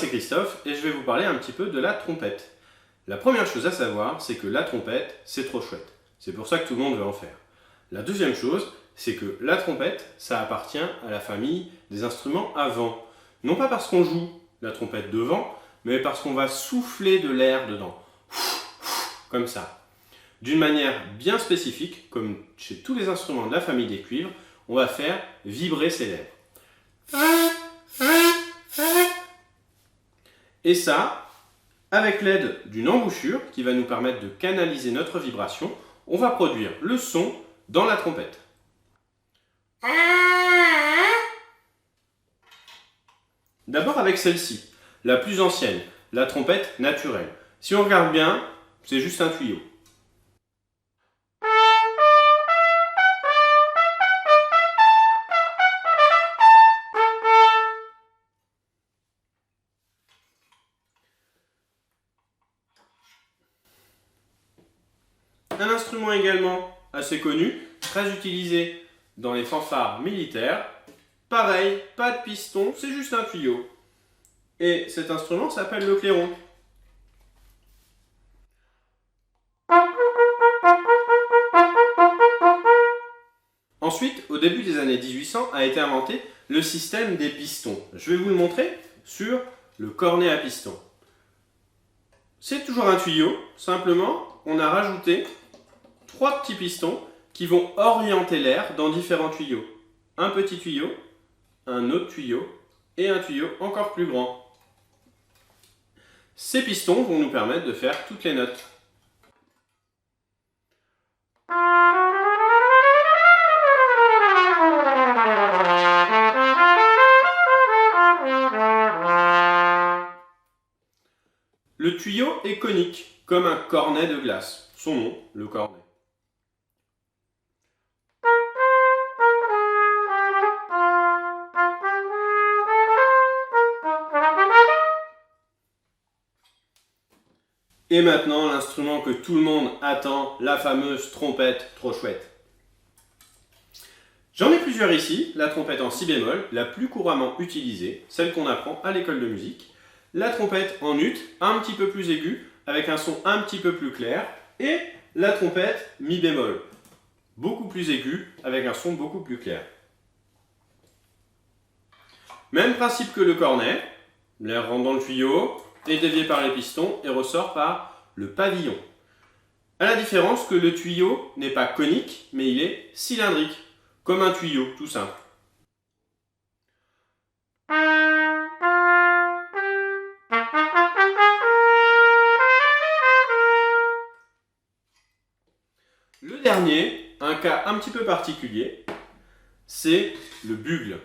c'est Christophe et je vais vous parler un petit peu de la trompette. La première chose à savoir, c'est que la trompette, c'est trop chouette. C'est pour ça que tout le monde veut en faire. La deuxième chose, c'est que la trompette, ça appartient à la famille des instruments à vent. Non pas parce qu'on joue la trompette de vent, mais parce qu'on va souffler de l'air dedans. Comme ça. D'une manière bien spécifique, comme chez tous les instruments de la famille des cuivres, on va faire vibrer ses lèvres. Et ça, avec l'aide d'une embouchure qui va nous permettre de canaliser notre vibration, on va produire le son dans la trompette. D'abord avec celle-ci, la plus ancienne, la trompette naturelle. Si on regarde bien, c'est juste un tuyau. Un instrument également assez connu, très utilisé dans les fanfares militaires. Pareil, pas de piston, c'est juste un tuyau. Et cet instrument s'appelle le clairon. Ensuite, au début des années 1800, a été inventé le système des pistons. Je vais vous le montrer sur le cornet à piston. C'est toujours un tuyau, simplement on a rajouté 3 petits pistons qui vont orienter l'air dans différents tuyaux. Un petit tuyau, un autre tuyau et un tuyau encore plus grand. Ces pistons vont nous permettre de faire toutes les notes. Le tuyau est conique, comme un cornet de glace. Son nom, le cornet. Et maintenant, l'instrument que tout le monde attend, la fameuse trompette trop chouette. J'en ai plusieurs ici, la trompette en si bémol, la plus couramment utilisée, celle qu'on apprend à l'école de musique. La trompette en ut, un petit peu plus aiguë, avec un son un petit peu plus clair. Et la trompette mi bémol, beaucoup plus aiguë, avec un son beaucoup plus clair. Même principe que le cornet, l'air rentre dans le tuyau, est dévié par les pistons et ressort par le pavillon. À la différence que le tuyau n'est pas conique, mais il est cylindrique, comme un tuyau, tout simple. Le dernier, un cas un petit peu particulier, c'est le bugle.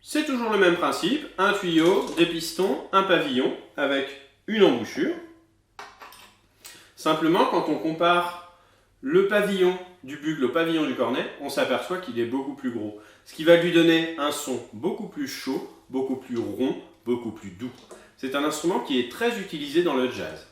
C'est toujours le même principe, un tuyau, des pistons, un pavillon avec une embouchure. Simplement, quand on compare le pavillon du bugle au pavillon du cornet, on s'aperçoit qu'il est beaucoup plus gros. Ce qui va lui donner un son beaucoup plus chaud, beaucoup plus rond, beaucoup plus doux. C'est un instrument qui est très utilisé dans le jazz.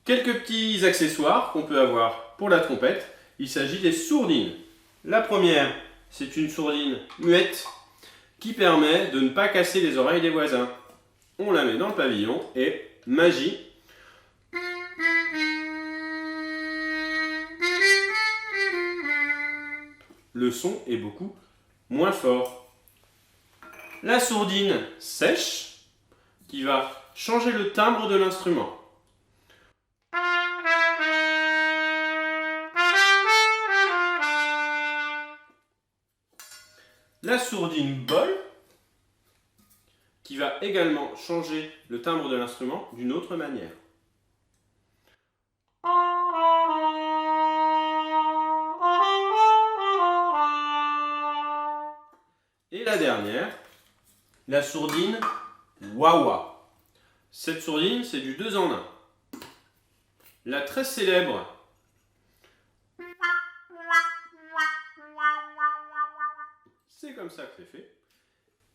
Quelques petits accessoires qu'on peut avoir pour la trompette. Il s'agit des sourdines. La première, c'est une sourdine muette qui permet de ne pas casser les oreilles des voisins. On la met dans le pavillon et magie. Le son est beaucoup moins fort. La sourdine sèche qui va changer le timbre de l'instrument. La sourdine bol, qui va également changer le timbre de l'instrument d'une autre manière. Et la dernière, la sourdine wah-wah. Cette sourdine, c'est du 2 en 1. La très célèbre comme ça que c'est fait.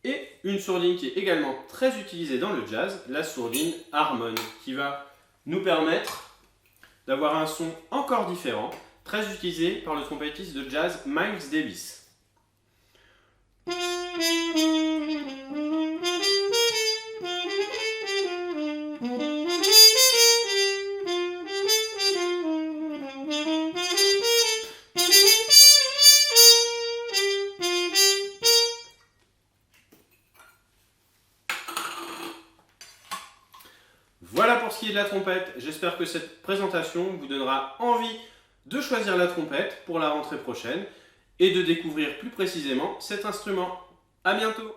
Et une sourdine qui est également très utilisée dans le jazz, la sourdine Harmon, qui va nous permettre d'avoir un son encore différent, très utilisé par le trompettiste de jazz Miles Davis. Voilà pour ce qui est de la trompette. J'espère que cette présentation vous donnera envie de choisir la trompette pour la rentrée prochaine et de découvrir plus précisément cet instrument. À bientôt!